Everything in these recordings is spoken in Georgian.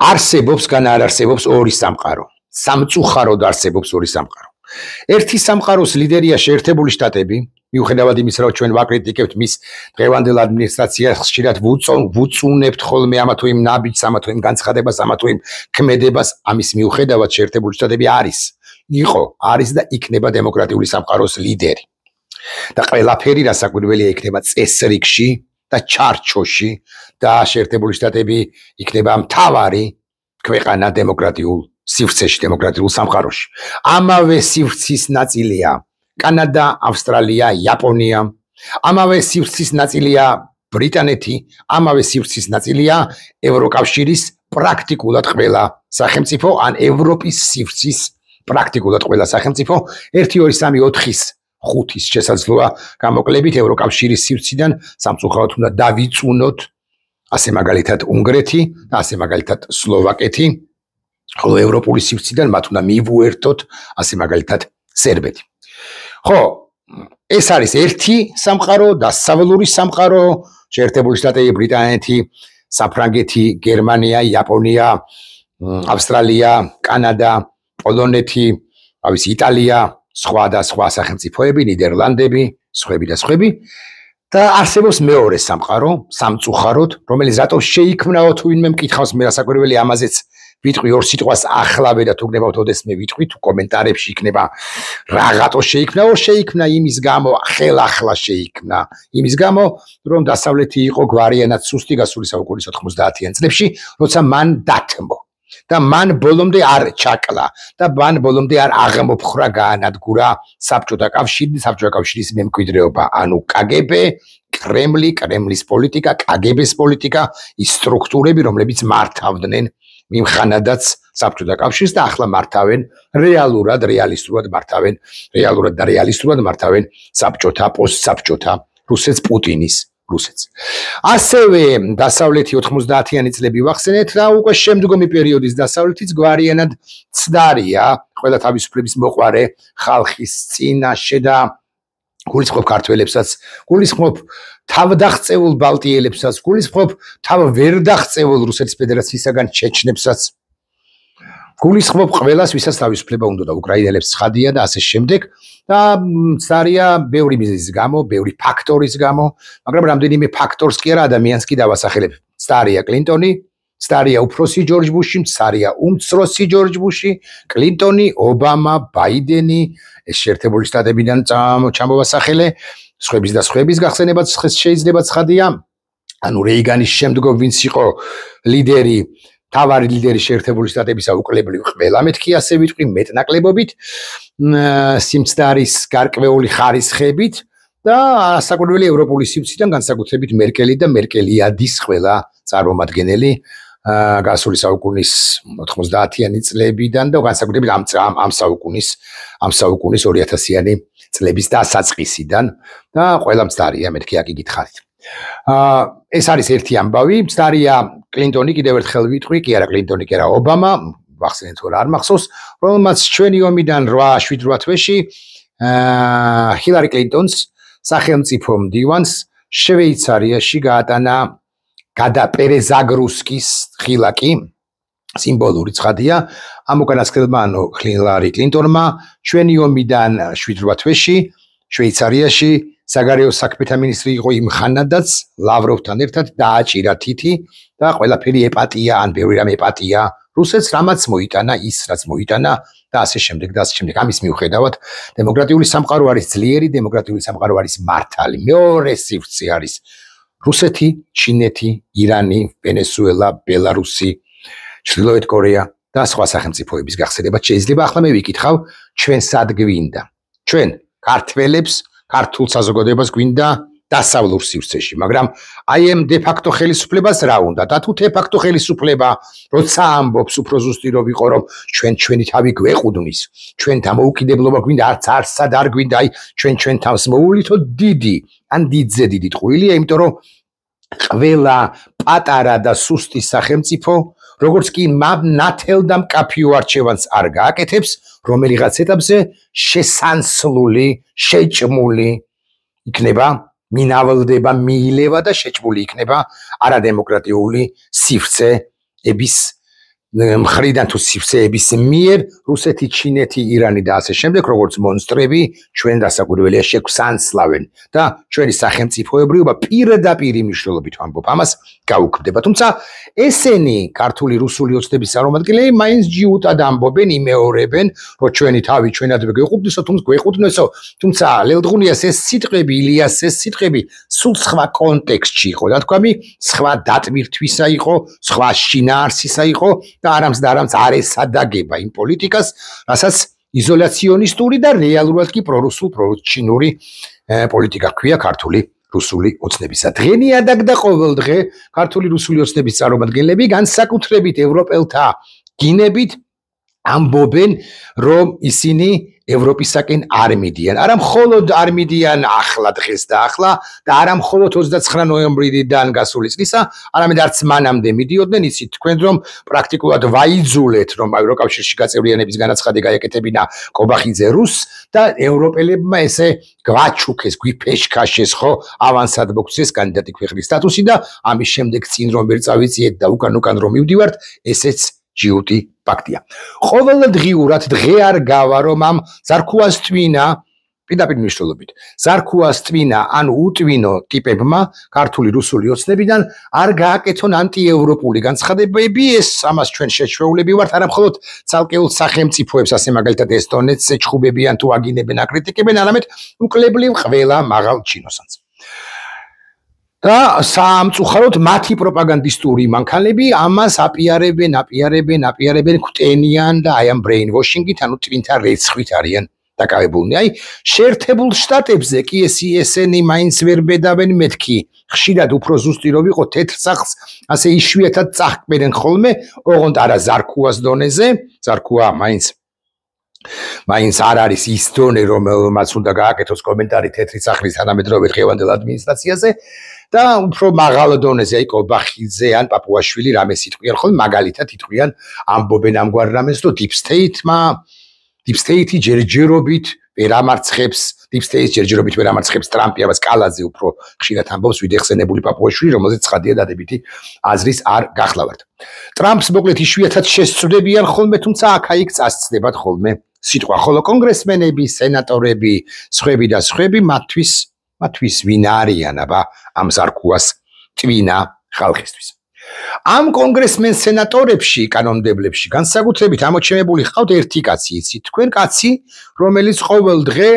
არსებობს გან არ არსებობს ორი სამყარო. სამწუხაროდ არსებობს ორი სამყარო. ერთი სამყაროს ლიდერია შეერთებული შტატები, მიუხედავად იმისა, რომ ჩვენ ვაკრიტიკებთ მის დღევანდელ ადმინისტრაციას, ხშირად ვუწუნებთ ხოლმე ამა თუ იმ ნაბიჯს, ამა თუ იმ განცხადებას, ამა თუ იმ ქმედებას, ამის მიუხედავად შეერთებული შტატები არის და იქნება დემოკრატიული სამყაროს ლიდერი. და ყველაფერი რასაკვირველია იქნება წესრიგში და ჩარჩოში და შეერთებული შტატები იქნება მთავარი ქვეყანა დემოკრატიულ სივრცეში, დემოკრატიულ სამყაროში. ამავე სივრცის ნაწილია კანადა, ავსტრალია, იაპონია, ამავე სივრცის ნაწილია ბრიტანეთი, ამავე სივრცის ნაწილია ევროკავშირის პრაქტიკულად ყველა სახელმწიფო, ან ევროპის სივრცის პრაქტიკულად ყველა სახელმწიფო, 1 2 3 4-ის 5-ის შესაძლოა გამოკლებით ევროკავშირის სივრციდან სამწუხაროდ უნდა დავიწუნოთ, ასე მაგალითად უნგრეთი და ასე მაგალითად სლოვაკეთი, ხოლო ევროპული სივრციდან მათ უნდა მივუერთოთ, ასე მაგალითად სერბეთი. ხო, ეს არის ერთი სამყარო, დასავლური სამყარო, შეერთებული შტატები, ბრიტანეთი, საფრანგეთი, გერმანია, იაპონია, ავსტრალია, კანადა, პოლონეთი, იტალია, სხვა და სხვა სახელმწიფოები, ნიდერლანდები, სხვები და არსებობს მეორე სამყარო, სამწუხაროდ, რომელიც რატომ შეიქმნაო თუ ვინმე მკითხავს, მე რასაკვირველი ამაზეც ვიტყვი ორ სიტყვას ახლავე და თუ გნებავთ ოდესმე ვიტყვი, თუ კომენტარებში იქნება რაღაცა შეიქმნა იმის გამო, ხელახლა შეიქმნა იმის გამო, რომ დასავლეთი იყო გვარიანად სუსტი გასული საუკუნის 90-იან წლებში, როცა მან დათმო და მან ბოლომდე არ ჩაკლა და მან ბოლომდე არ აღმოფხრა გაანადგურა საბჭოთა კავშირის მემკვიდრეობა, ანუ KGB, კრემლი, კრემლის პოლიტიკა, KGB-ს პოლიტიკა, ის სტრუქტურები, რომლებიც მართავდნენ მიმხანადაც საბჭოთა კავშირს და ახლა მართავენ რეალურად მართავენ საბჭოთა, პოსტსაბჭოთა რუსეთს, პუტინის რუსეთს. ასევე დასავლეთი 90-იანი წლები ვახსენეთ და უკვე შემდგომი პერიოდის დასავლეთიც გვარიანად ცდარია ყველა თავისუფლების მოყვარე ხალხის წინაშე და გულისხმობ ქართველებსაც, გულისხმობ თავდაღწევულ ბალტიელებსაც, გულისხმობ თავ ვერ დაღწევულ რუსეთის ფედერაციისაგან ჩეჩნებსაც, გულისხმობ ყველას, ვისაც თავისუფლება უნდა და უკრაინელებს ცხადია და ასე შემდეგ და ცდარია ბევრი მიზეზის გამო, ბევრი ფაქტორის გამო, მაგრამ რამდენიმე ფაქტორს კი არა ადამიანს კი დავასახელებ. ცდარია კლინტონი, ცდარია უფროსი ჯორჯ ბუში, ცდარია უმცროსი ჯორჯ ბუში, კლინტონი, ობამა, ბაიდენი, ეს შეერთებული შტატებიდან ჩამოვასახელე, სხვების გახსენებაც შეიძლება ცხადია. ანუ რეიგანის შემდგომ ვინც იყო ლიდერი, თავარი ლიდერი შეერთებული შტატებისა უკლებრივ ყველა მეთქი ასე ვიტყვი მეტნაკლებობით, სიმცდარის გარკვეული ხარისხებით და საკუთრივი ევროპული სივრციდან განსაკუთრებით მერკელი და მერკელიადის ყველა წარმომადგენელი გასული საუკუნის 90-იანი წლებიდან და განსაკუთრებით ამ საუკუნის 2000-იანი წლების დასაწყისიდან და ყველა მცდარია მეთქი აქ იგითხარით. ეს არის ერთი ამბავი, მცდარია კლინტონი, კიდევ ერთხელ ვიტყვი, კი არა კლინტონი, კი არა ობამა, ვახსენეთ რომ არ მახსოვს, რომელმაც ჩვენი ომიდან 7-8 თვეში ჰილარი კლინტონს სახელმწიფო მდივანს შვეიცარიაში გაატანა გადაპერეზაგრუსკის ხილაკი, სიმბოლური ცხადია, ამ უკანასკნელმა ანუ ჰილარი კლინტონმა ჩვენი ომიდან 7-8 თვეში შვეიცარიაში საგარეო საქმეთა მინისტრი იყო იმ ხანადაც ლავროვთან ერთად დააჭირა თითი და ყველაფერი ეპატია, ან ბევრი რამ ეპატია რუსეთს, რამაც მოიტანა ის, რაც მოიტანა და ასე შემდეგ და ასე შემდეგ. ამის მიუხედავად, დემოკრატიული სამყარო არის ძლიერი, დემოკრატიული სამყარო არის მართალი. მეორე სივრცე არის რუსეთი, ჩინეთი, ირანი, ვენესუელა, ბელარუსი, ჩრდილოეთ კორეა და სხვა სახელმწიფოების გახსენება შეიძლება. ახლა მე ვიკითხავ, ჩვენ სად გვინდა? ჩვენ ქართველებს ქართულ საზოგადოებას გვინდა დასავლურ სივრცეში, მაგრამ აი ამ დე-ფაქტო ხელისუფლებას რა უნდა? და თუ დე-ფაქტო ხელისუფლება როცა ამბობს უფრო ზუსტი რომ ვიყო რომ ჩვენი თავი გვეყუდნის, ჩვენ დამოუკიდებლობა გვინდა, არცად არ გვინდა, აი ჩვენ თავს მოუვლითო დიდი, ან დიდზე დიდი ტყუილია, იმიტომ რომ ყველა პატარა და სუსტი სახელმწიფო, როგორც კი ნათელ და მკაფიო არჩევანს არ გააკეთებს, რომელიღაც ეტაპზე შესანსლული, შეჭმული იქნება, მინავალდება, მიილევა და შეჭმული იქნება არადემოკრატიული სივრცე ების მხრიდან თუ სივრცეების მიერ რუსეთი, ჩინეთი, ირანი და ასე შემდეგ, როგორც მონსტრები ჩვენ დასაკვირველია შეგვსანსლავენ და ჩვენი სახელმწიფოებრიობა პირდაპირ მნიშვნელობით ვამბობ, ამას გაუქმდება. თუმცა ესენი ქართული რუსული ოცნების წარმომადგენლები მაინც ჯიუტად ამბობენ, იმეორებენ, რომ ჩვენი თავი ჩვენადვე გვეყუდნესო, თუმცა ლელდღუნიას ეს სიტყვები, ილიას ეს სიტყვები სულ სხვა კონტექსტში იყო, და თქვამი, სხვა დატვირთვისა იყო, სხვა შინაარსისა იყო და არამც არ ესადაგება იმ პოლიტიკას, რასაც იზოლაციონისტური და რეალურად კი პრორუსულ, პროჩინური პოლიტიკა ჰქვია ქართული რუსული ოცნებისა. დღენიაдаг და ყოველდღე ქართული რუსული ოცნების წარმომადგენლები განსაკუთრებით ევროპელთა გინებით ამბობენ, რომ ისინი ევროპისაკენ არ მიდიან. არა მხოლოდ არ მიდიან ახლა დღეს და ახლა და არა მხოლოდ 29 ნოემბრიდან გასული წლისა, არამედ არც მანამდე მიდიოდნენ, იცით თქვენ რომ პრაქტიკულად ვაიძულეთ, რომ ევროკავშირში გაწევრიანების განაცხადი გაეკეთებინა კობახიძე რუსს და ევროპელებმა ესე გვაჩუქეს, გვიფეშქაშეს, ხო, ავანსად მოგცეს კანდიდატი ქვეყნის სტატუსი და ამის შემდეგ წინ რომ ვერ წავიწიეთ და უკან რომ მივდივართ, ესეც ჯიუტი ფაქტია. ყოველდღიურად დღე არ გავა რომ ამ ზარქუას ტვინა პირდაპირ მნიშვნელობით ზარქუას ტვინა ან უტვინო ტიპებმა ქართული რუსული ოცნებიდან არ გააკეთონ ანტიევროპული განცხადებები, ეს ამას ჩვენ შეჩვეულები ვართ, არა მხოლოდ ცალკეულ სახელმწიფოებს, ასე მაგალითად ესტონეთს ეჩხუბებიან თუ აგინებენ, აკრიტიკებენ, არამედ უკლებლივ ყველა მაღალ ჩინოსანს. და სამწუხაროდ მათი პროპაგანდისტური მანქანები ამას აპიარებენ, კვტენიან და აი ამ ბრეინვოშინგით, ანუ ტვინთა რეცხვით არიან დაკავებულნი. აი, შეერთებულ შტატებზე კი ესენი მაინც ვერ ბედავენ მეთქი. ხშირად უფრო ზუსტი რომ იყო თეთრ სახლს, ასე იშვიათად წაჰკბენენ ხოლმე, ოღონდ არა ზარქუას დონეზე, ზარქუა მაინც არ არის ის დონე, რომელმაც უნდა გააკეთოს კომენტარი თეთრი სახლის თანამედროვე დღევანდელ ადმინისტრაციაზე და უფრო მაღალ დონეზე აი კობახიძე ან პაპუაშვილი რამეს იტყვიან ხოლმე, მაგალითად იტყვიან, ამბობენ ამგვარ რამეს, რომ deep state-ი ჯერჯერობით ვერ ამარცხებს, deep state ჯერჯერობით ვერ ამარცხებს ტრამპი, ამას კალაძე უფრო ხშირად ამბობს, ვიდრე ხსენებული პაპუაშვილი, რომელზეც ცხადია დადებითი აზრის არ გახლავართ. ტრამპს მოკლედ იშვიათად შესწვდებიან ხოლმე, თუმცა აქ-იქ წასწდებათ ხოლმე სიტყვა, ხოლო კონგრესმენები, სენატორები, სხვები მათთვის ვინ არიან აბა ამ ზარქუას ტვინა ხალხისთვის. ამ კონგრესმენ სენატორებში, კანონმდებლებში განსაკუთრებით ამოჩენებული ჰყავთ ერთი კაცი, იცით თქვენ, კაცი, რომელიც ყოველ დღე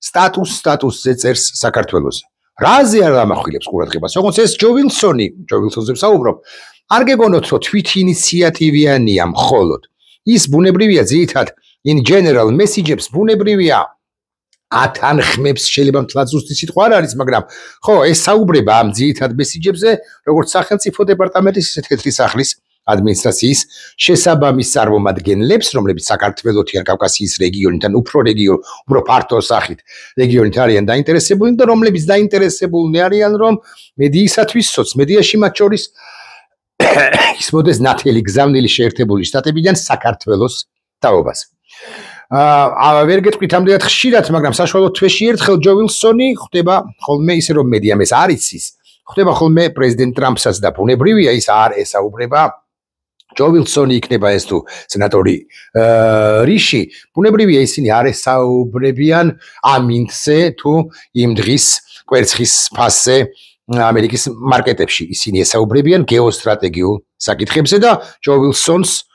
სტატუსზე წერს საქართველოზე. რაზე არ ამახვილებს ყურადღებას, როგორც ეს ჯო ვილსონზე ვსაუბრობ, არ გეგონოთ, რომ თვით ინიციატივიანია მხოლოდ. ის ბუნებრივია ძირითად in general messages ბუნებრივია ათანხმებს, შეიძლება მთლად ზუსტი სიტყვა არ არის, მაგრამ ხო, ეს საუბრება ამ ძირითად მესიჯებზე, როგორც სახელმწიფო დეპარტამენტის, ისე თეთრი სახლის ადმინისტრაციის შესაბამის წარმომადგენლებს, რომლებიც საქართველოსთან, კავკასიის რეგიონიდან, უფრო ფართო სახით რეგიონით არიან დაინტერესებულნი და რომლებიც დაინტერესებულნი არიან, რომ მედიისათვის, სოცმედიაში მათ შორის ისმოდეს ნათელი გზავნილი შეერთებული შტატებიდან საქართველოს თაობას. ვერ გეტყვით ამდენად ხშირად, მაგრამ საშუალო თვეში ერთხელ ჯო ვილსონი ხდება ხოლმე, ისე რომ მედიამ ეს არ იცის, ხდება ხოლმე პრეზიდენტ ტრამპსაც და ბუნებრივია ის არ ესაუბრება ჯო ვილსონი იქნება ეს თუ სენატორი რიში, ბუნებრივია ისინი არ ესაუბრებიან ამინდზე თუ იმ დღის კვერცხის ფასზე ამერიკის მარკეტებში, ისინი ესაუბრებიან გეოსტრატეგიულ საკითხებზე და ჯო ვილსონს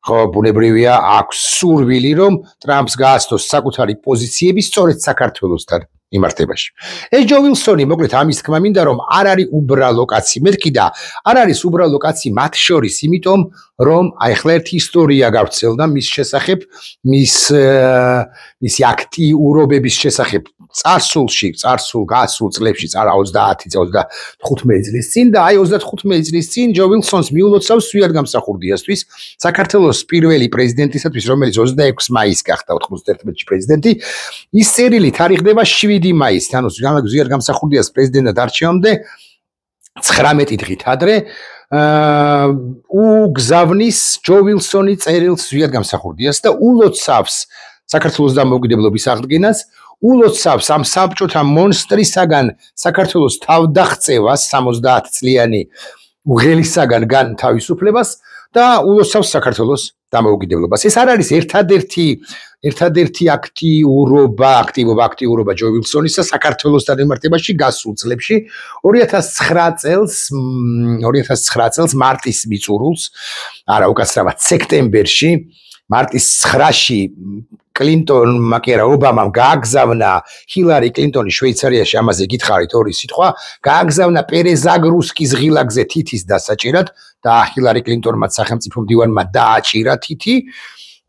ხო ბუნებრივია აქვს სურვილი რომ ტრამპს გააცნოს საკუთარი პოზიციები სწორედ საქართველოსთან მიმართებაში. ეს ჯო ვილსონი მოკლედ ამის თქმა მინდა რომ არ არის უბრალო კაცი, მეთქი და არ არის უბრალო კაცი მათ შორის, იმიტომ რომ აი ახლა ერთი ისტორია გავრცელდა მის შესახებ, მისი აქტიურობების შესახებ წარსულ წლებში, 30-35 წლის წინ და აი 35 წლის წინ ჯო ვილსონს მიულოცავს სვიად გამსახურდიასთვის საქართველოს პირველი პრეზიდენტისათვის, რომელიც 26 მაისს გახდა 91-ში პრეზიდენტი, ის წერილი თარიღდება 7 მაისს, ანუ ზვიად გამსახურდიას პრეზიდენტად არჩევამდე 19 დღით ადრე უგზავნის ჯო ვილსონი წერილს ზვიად გამსახურდიას და ულოცავს საქართველოს დამოუკიდებლობის აღდგენას, ულოცავს ამ საბჭოთა მონსტრისაგან საქართველოს თავდაღწევას 70 წლიანი უღელისაგან განთავისუფლებას და ულოცავს საქართველოს დამოუკიდებლობას. ეს არ არის ერთადერთი აქტიურობა ჯო ვილსონისა საქართველოს დამემართებაში გასულ წლებში 2009 წელს მარტის მიწურულს, არა უკაცრავად სექტემბერში მარტის 9-ში კლინტონმა კი არა ობამამ გააგზავნა ჰილარი კლინტონი შვეიცარიაში ამაზე გითხარით ორი სიტყვა გააგზავნა პერეზაგრუსკის ღილაკზე თითის დასაჭირად და ჰილარი კლინტონმა სახელმწიფო მდივანმა დააჭირა თითი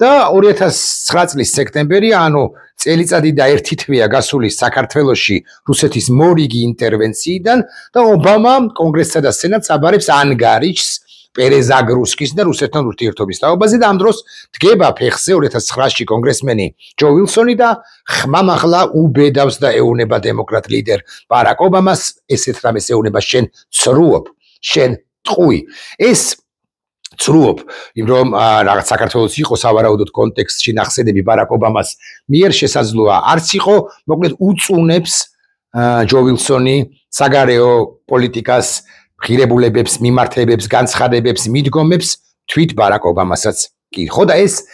და 2009 წლის სექტემბერი ანუ წელიწადი და ერთი თვეა გასული საქართველოში რუსეთის მორიგი ინტერვენციიდან და ობამა კონგრესსა და სენატს აბარებს ანგარიშს პერეზაგრუსკის და რუსეთთან ურთიერთობის თაობაზე და ამ დროს დგება ფეხზე 2009-ში კონგრესმენი ჯო ვილსონი და ხმამაღლა უბედავს და ეუნება დემოკრატ ლიდერ ბარაკ ობამას ესეთ რამეს ეუნება შენ ცრუობ შენ ტყუი ეს ცრუობ იმ რომ რაღაც საქართველოს იყოს ავარაუდოდ კონტექსტში ნახსენები ბარაკ ობამას მიერ შესაძლოა არც იყო მოკლედ უწუნებს ჯო ვილსონი საგარეო პოლიტიკას ღირებულებებს, მიმართებებს, განცხადებებს, მიდგომებს თვით ბარაკ ობამასაც კი. ხო და ეს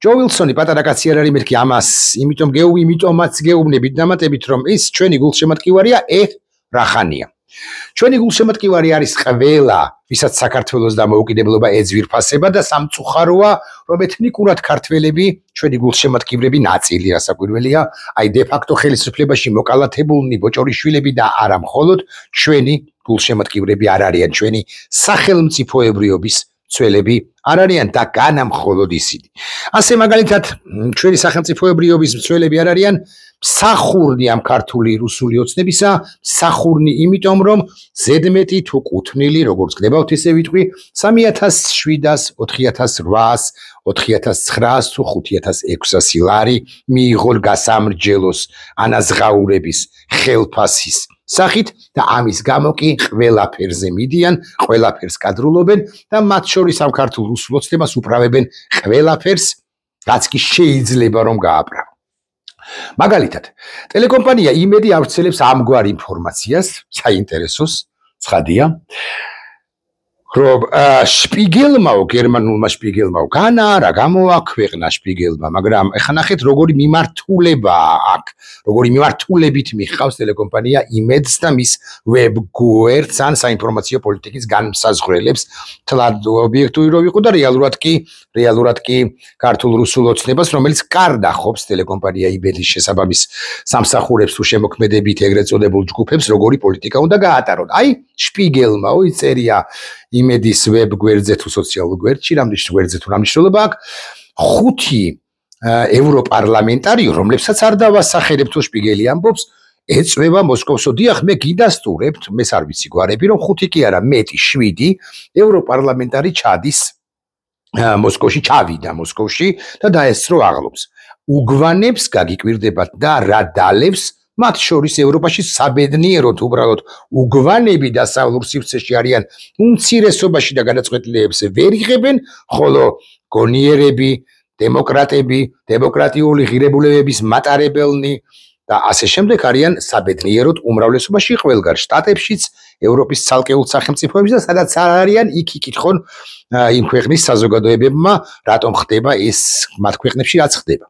ჯო ვილსონი პატარა კაცი არ არის მეთქი ამას, იმიტომაც გეუბნებით დამატებით რომ ის ჩვენი გულშემატკივარია რახანია. ჩვენი გულშემატკივარი არის ყველა, ვისაც საქართველოს დამოუკიდებლობა ეძვირფასება და სამწუხაროა, რომ ეთნიკურად ქართველები ჩვენი გულშემატკივრები ნაწილი რასაკვირველია, აი დე-ფაქტო ხელისუფლებაში მოკალათებულნი ბოჭორიშვილები და არა მხოლოდ ჩვენი გულშემატკივრები არ არიან ჩვენი სახელმწიფოებრიობის ცველები არ არიან და განამხოლოდ ისინი. ასე მაგალითად ჩვენი სახელმწიფოებრიობის ცველები არ არიან მსახურნი ამ ქართული რუსული ოცნებისა, მსახურნი იმიტომ რომ ზედმეტი თუ კუთვნილი როგორც გდებავთ ესე ვიტყვი 3700, 4800, 4900 თუ 5600 ლარი მიიღონ გასამრჯელოს ანაზღაურების ხელფასის სახით და ამის გამო კი ყველაფერზე მიდიან, ყველაფერს კადრულობენ და მათ შორის ამ ქართულ რუსულ ოცნებას უправებენ ყველაფერს, რაც კი შეიძლება რომ გააправო. მაგალითად, ტელეკომპანია იმედი ავრცელებს ამგვარ ინფორმაციას, საინტერესოს, ცხადია, რომ შპიგელმაო, გერმანულმა შპიგელმაო, განა არა, გამოაქვეყნა შპიგელმა, მაგრამ ეხლა ნახეთ როგორი მიმართულებაა აქ, როგორი მიმართულებით მიჰყავს ტელეკომპანია იმედს და მის ვებ-გვერდს ან საინფორმაციო პოლიტიკის განმსაზღვრელებს, თლად ობიექტური რო ვიყო და რეალურად კი ქართულ რუსულ ოცნებას, რომელიც კარდახობს ტელეკომპანია იმედის შესაბამის სამსახურებს თუ შემოქმედებით ეგრეთ წოდებულ ჯგუფებს, როგორი პოლიტიკა უნდა გაატარონ. აი, შპიგელმაო იწერია იმედის ვებ გვერდზე თუ სოციალურ გვერდში, რამდენიმე თუ რამნიშნულობა აქვს, 5 ევროპარლამენტარი, რომლებსაც არ დავასახელებ თუ შპიგელი ამბობს, ეწვევა მოსკოვსო. დიახ, მე გიდასტურებთ, მე არ ვიცი გვარები, რომ 5 კი არა, მეტი 7 ევროპარლამენტარი ჩადის მოსკოვში, ჩავიდა მოსკოვში და დაესწრო აღლობს. უგვანებს გაგიკვირდებათ და რა დალევს მათ შორის ევროპაში საბედნიეროდ უბრალოდ უგვანები დასავლურ სივრცეში არიან უმცირესობაში და გადაწყვეტილებებს ვერ იღებენ, ხოლო გონიერები, დემოკრატები, დემოკრატიული ღირებულებების მატარებელნი და ასე შემდეგ არიან საბედნიეროდ უმრავლესობაში ყველგან შტატებშიც, ევროპის ცალკეულ სახელმწიფოებში და სადაც არ არიან, იქ იკითხონ იმ ქვეყნის საზოგადოებებმა, რატომ ხდება ეს მათ ქვეყნებში რაც ხდება.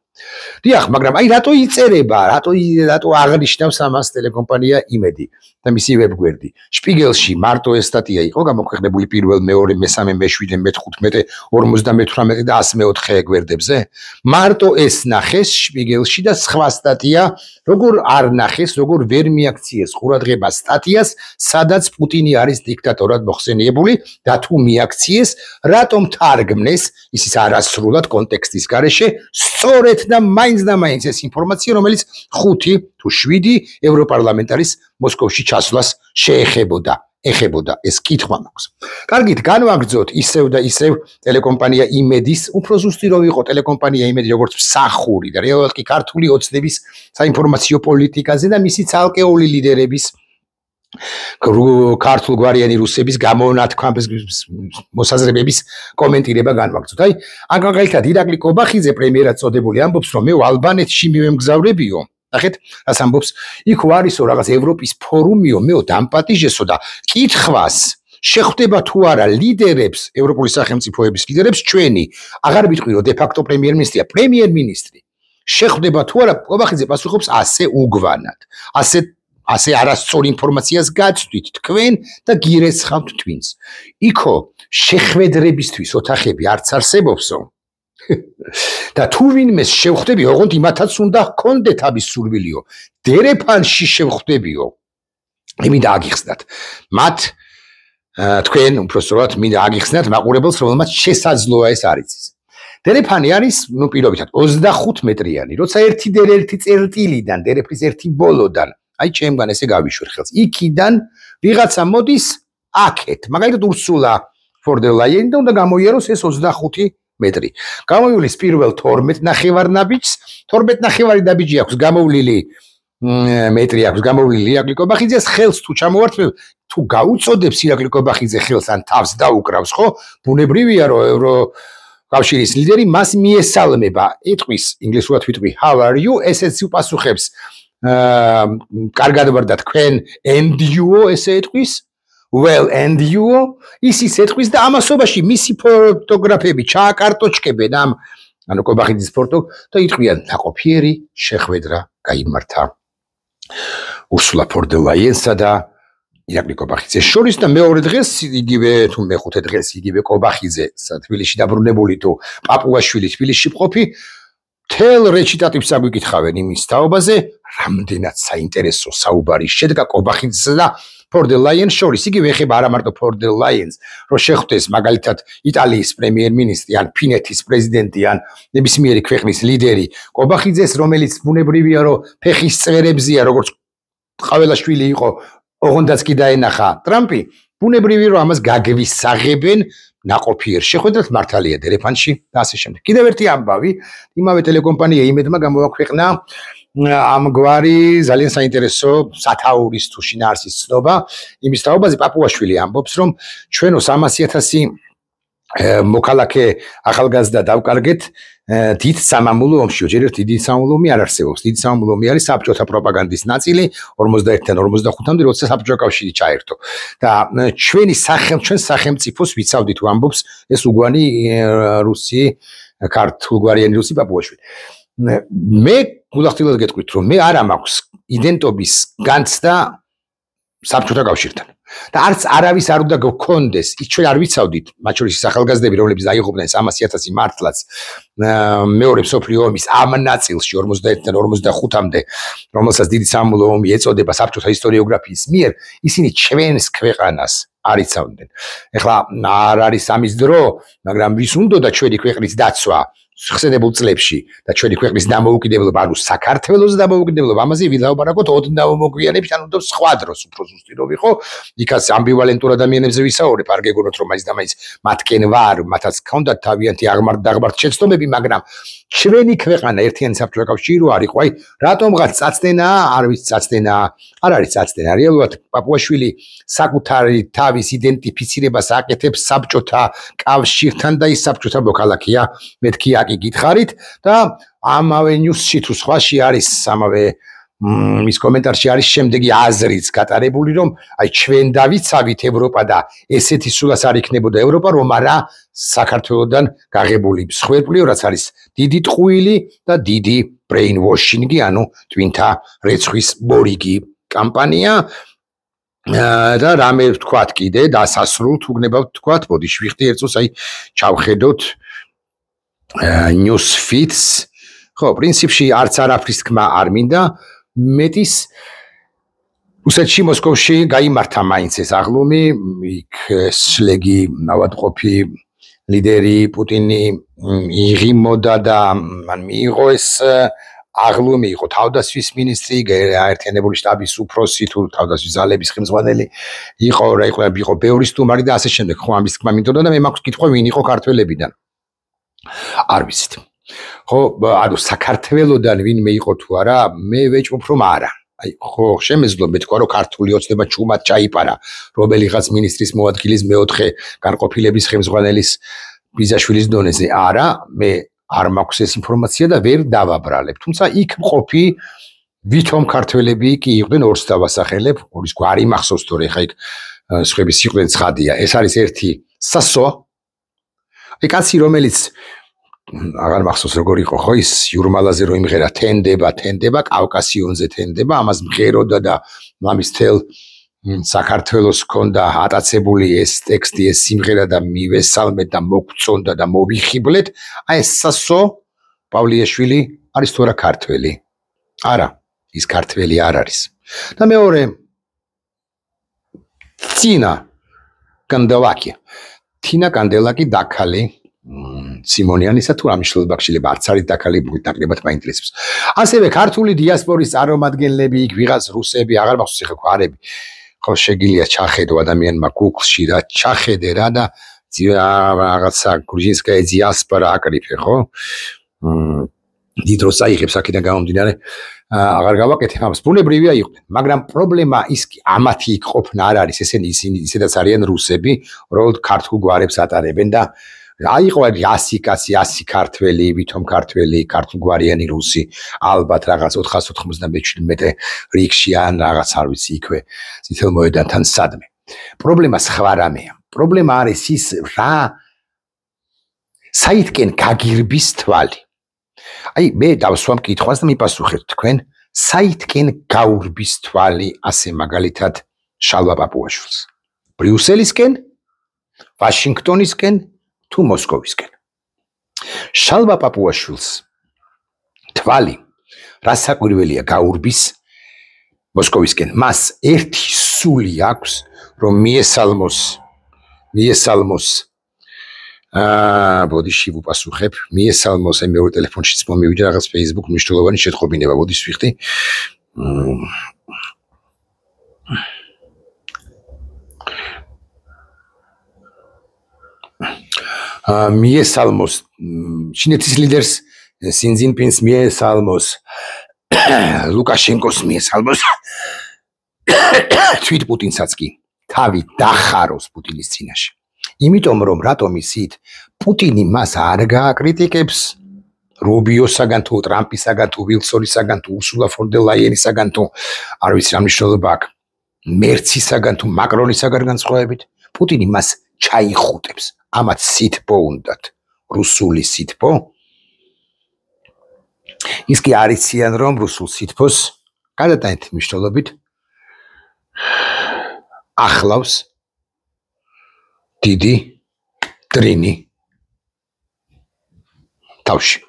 დიახ, მაგრამ აი რატო იწერება, რატო აღნიშნავს ამას ტელეკომპანია იმედი და მისი ვებგვერდი. შპიგელში მარტო ეს სტატია იყო გამოქვეყნებული 1, 2, 3, 7, 15, 58 და 104 გვერდებზე. მარტო ეს ნახეს შპიგელში და სხვა სტატია, როგორ არ ნახეს, როგორ ვერ მიაქციეს ყურადღება სტატიას, სადაც პუტინი არის დიქტატორად მოხსენიებული და თუ მიაქციეს, რატომ თარგმნეს, ისიც არასრულად კონტექსტის გარეშე, სწორედ და მაინც ეს ინფორმაცია, რომელიც 5 თუ 7 ევროპარლამენტარის მოსკოვში ჩასვლას შეეხებოდა. ეს კითხვა მაქვს. კარგით, განვაგრძოთ ისევ და ისევ ტელეკომპანია იმედის, უფრო ზუსტი რო ვიყო ტელეკომპანია იმედი როგორც მსახური და რეალურად კი ქართული ოცნების საინფორმაციო პოლიტიკაზე და მისი ცალკეული ლიდერების ქართულ გვარიანი რუსების გამონათქვამების მოსაზრებების კომენტირება განვაგრძოთ. აი, აქ მაგალითად ირაკლი კობახიძე პრემიერად წოდებული ამბობს, რომ მე ალბანეთში მივემგზავრებიო. ნახეთ, რას ამბობს? იქ ვარისო რაღაც ევროპის ფორუმიო, მეო დამპატიჟესო და კითხვას შეხვდება თუ არა ლიდერებს, ევროპული სახელმწიფოების ლიდერებს ჩვენი, აღარ ვიტყვი რომ de facto პრემიერ-მინისტრია, პრემიერ-მინისტრი. შეხვდება თუ არა, ყობახიძე პასუხობს ასე უგვანად. ასე არასწორ ინფორმაციას გაცვით თქვენ და გირეცხავთ twins. იქო შეხვედრებისთვის ოთახები არც არსებობსო. და თუ ვინმეს შევხვდებიო, ოღონდ იმათაც უნდა ჰქონდეთ ამის სურვილიო. დერეფანში შევხვდებიო. მინდა აგიხსნათ. მათ თქვენ უბრალოდ მინდა აგიხსნათ მაყურებელს, რომელმაც შესაძლოა ეს არის. დერეფანი არის, პირობითად 25 მეტრიანი. როცა ერთი წერტილიდან, დერეფნის ერთი ბოლოდან, აი ჩემგან ესე გავიშვერ ხელს. იქიდან ვიღაცა მოდის აქეთ. მაგალითად ურსულა ფონ დერ ლაიენი და უნდა გამოიაროს ეს 25 მეტრი. გამოივლის პირველ 12 ნახევარ ნაბიჯს, 12 ნახევარი ნაბიჯი აქვს გამოვლილი მეტრი აქვს გამოვლილი ირაკლი კობახიძეს ხელს თუ ჩამოვართმევ თუ გაუწოდებს ირაკლი კობახიძე ხელს ან თავს დაუკრავს ხო ბუნებრივია რომ ევროკავშირის ლიდერი მას მიესალმება იტყვის ინგლისურად ვიტყვი how are you ესეც უპასუხებს კარგად ვარ და თქვენ and you ესე იტყვის well and you ისიც ეტყვის და ამასობაში მისი ფოტოგრაფები ჩააკარტოჩკებენ ამ ანუ კობახიძის ფოტო და იტყვიან ნაყოფიერი შეხვედრა გაიმართა ურსულა ფონ დერ ლაიენსა და ირაკლი კობახიძეს შორის და მეორე დღეს იგივე თუ მეხუთე დღეს იგივე კობახიძე თბილისში დაბრუნებული თუ პაპუაშვილი თბილისში მყოფი თელ რეჩიტატივს აგვიკითხავენ იმის თაობაზე რამდენად საინტერესო საუბარი შედგა კობახიძესა და ფონ დერ ლაიენს შორის იგივე ეხება არა მარტო ფონ დერ ლაიენს რომ შეხვდეს მაგალითად იტალიის პრემიერ-მინისტრი ან ფინეთის პრეზიდენტი ან ნებისმიერი ქვეყნის ლიდერი კობახიძეს რომელიც ბუნებრივია რომ ფეხის წვერებზია როგორც ყაველაშვილი იყო ოღონდაც კი დაენახა ტრამპი ბუნებრივია რომ ამას გაგვისაღებენ ნაყოფიერ შეხვედრად მართალია დერეფანში და ასე შემდეგ კიდევ ერთი ამბავი იმავე ტელეკომპანია იმედმა გამოაქვეყნა ამგვარი ძალიან საინტერესო სათაურის თუ შინაარსის ცნობა იმის თაობაზე პაპუაშვილი ამბობს რომ ჩვენო 300,000 მოქალაქე ახალგაზრდა დავკარგეთ დიდ სამამულო ომში ჯერ ერთი დიდი სამამულო ომი არ არსებობს დიდი სამამულო ომი არის საბჭოთა პროპაგანდის ნაწილი 51-დან 55-მდე როცა საბჭოთა კავშირი ჩაერთო და ჩვენ სახელმწიფოს ვიცავდით ამბობს ეს უგვანი რუსი ქართულგვარიანი რუსი პაპუაშვილი მე გულახდილად გეტყვით რომ მე არ მაქვს იდენტობის განცდა საბჭოთა კავშირთან და არც არავის არ უნდა გქონდეს ის ჩვენ არ ვიცავდით მათ შორის ახალგაზრდები რომლებიც დაიღუპნენ 300,000 მართლაც მეორე მსოფლიო ომის ამ ნაწილში 51-დან 55-მდე რომელსაც დიდი სამამულო ომი ეწოდება საბჭოთა ისტორიოგრაფიის მიერ ისინი ჩვენს ქვეყანას არ იცავდნენ ეხლა არ არის ამის დრო მაგრამ ვის უნდა ჩვენი ქვეყნის დაცვა ხსენებულ წლებში და ჩვენი ქვეყნის დამოუკიდებლობა ანუ საქართველოს დამოუკიდებლობა ამაზე ვილაპარაკოთ ოდნავ მოგვიანებით ანუ და სხვა დროს უფრო ზუსტი რომ ვიყო იქაც ამბივალენტურ ადამიანებზე ვისაუბრებ არ გეგონოთ რომ მაინც და მაინც მათკენ ვარ მათაც ჰქონდათ თავიანთი აღმართ შეცდომები მაგრამ ჩვენი ქვეყანა ერთიანი საბჭოთა კავშირი რო არ იყო აი რატომღაც წაცდენაა არ ვიცი წაცდენაა არ არის წაცდენა რეალურად პაპუაშვილი საკუთარი თავის იდენტიფიცირებას აკეთებს საბჭოთა კავშირთან და ის საბჭოთა მოქალაქეა მეთქი აკი გითხარით და ამავე ნიუსში თუ სხვაში არის ამავე მის კომენტარში არის შემდეგი აზრიც გატარებული რომ აი ჩვენ დავიცავით ევროპა და ესეთი სულაც არ იქნებოდა ევროპა რომ არა საქართველოსდან გაღებული მსხვერპლიო რაც არის დიდი ტყუილი და დიდი ბრეინვოშინგი ანუ twinta რეცხვის მორიგი კამპანია და რამე ვთქვათ კიდე დასასრულთ უგნებავთ ვთქვათ ბოდიში ვიხდი ერთოს აი ჩავხედოთ news feeds ხო პრინციპში არც არაფრის თქმა არ მინდა მეტის რუსეთში მოსკოვში გაიმართა მაინც ეს აღლუმი იქ სლეგი ავადმყოფი ლიდერი პუტინი იღიმოდა და მან მიიღო ეს აღლუმი იყო თავდასხმის მინისტრი გაერთიანებული შტაბის უფროსი თუ თავდასხმის ძალების ხელმძღვანელი იყო რა იყო ბევრი სტუმარი და ასე შემდეგ ხო ამის თქმა მინდოდა და მე მაქვს კითხვა ვინ იყო ქართველებიდან არ ვიცით ხო ანუ საქართველოსდან ვინმე იყო თუ არა მე ვეჭვობ რომ არა აი ხო შემეძლო მე თქვა რომ ქართული ოცნება ჩუმად ჩაიპარა რომელიღაც მინისტრის მოადგილის მეოთხე განყოფილების ხელმძღვანელის ბიზაშვილის დონეზე არა მე არ მაქვს ეს ინფორმაცია და ვერ დავაბრალებ თუმცა იქ მყოფი ვითომ ქართველები კი იყვნენ ორს დავასახელებ ორის გვარი მახსოვს თორე ხა იქ სხვების სიყვარული ცხადია. ეს არის ერთი სასო. აი კაცი რომელიც აღარ მახსოვს როგორ იყო ხო ის იურმალაზე რომ იმღერა თენდება კავკასიონზე თენდება ამას მღეროდა და ამის თელ საქართველოს ქონდა ატაცებული ეს ტექსტი ეს სიმღერა და მივესალმეთ და მოგწონდა და მოვიხიბლეთ აი ეს სასო პავლიაშვილი არის თუ არა ქართველი არა ის ქართველი არ არის და მეორე თინა კანდელაკი დაქალი სიმონიანისა თუ ამიშლება ხშირება არც არის დაქალი ნაკლებად მაინტერესებს. ასევე ქართული დიასპორის წარმომადგენლები იქ ვიღაც რუსები აღარ მახსოვს ხა ყარები ხო შეგიძლია ჩახედო ადამიანმა Google-ში რა ჩახედე რა და რაღაცა გრუზინსკაია დიასპორა აკრიფე ხო დიდროს აიღებს აქედან გამომდინარე აღარ გავაკეთე ამას ბუნებრივია იყვნენ მაგრამ პრობლემა ის ამათი იქ ყოფნა არ არის ესენი ისინი ისედაც არიან რუსები უბრალოდ ქართულ გვარებს ატარებენ და აიყო 100 კაცი 100 ქართველი ვითომ ქართველი ქართულ გვარიანი რუსი ალბათ რაღაც 497 რიგში ან რაღაც არ ვიცი იქვე წითელ მოედანთან სადმე პრობლემა სხვა რამეა პრობლემა არის ის რა საითკენ გაგირბის თვალი აი მე დავსვამ კითხვას და მიპასუხეთ თქვენ საითკენ გაურბის თვალი ასე მაგალითად შალვა პაპუაშვილს ბრიუსელისკენ ვაშინგტონისკენ თუ მოსკოვისკენ შალვა პაპუაშვილს თვალი რასაკვირველია გაურბის მოსკოვისკენ მას ერთი სული აქვს რომ მიესალმოს ბოდიში ვუპასუხებ მიესალმოს აი მეორე ტელეფონშიც მომივიდა რაღაც Facebook მნიშვნელოვანი შეტყობინება ბოდის ვიხდი მიესალმოს ჩინეთის ლიდერს სინ ძინპინს მიესალმოს ლუკაშენკოს მიესალმოს თვით პუტინსაც კი თავი დახაროს პუტინის წინაშე იმიტომ რომ რატომ ისით პუტინი მას არ გააკრიტიკებს რუბიოსაგან თუ ტრამპისაგან თუ ვილსონისაგან თუ ურსულა ფონ დერ ლაიენისაგან თუ არ ვიცი რა მნიშვნელობა აქვს მერცისაგან თუ მაკრონისაგან განსხვავებით პუტინი მას ჩაიხუტებს ამათ სითბო უნდათ რუსული სითბო ის კი არიციან რომ რუსულ სითბოს გადატანით მნიშვნელობით ახლავს დიდი დრინი თავში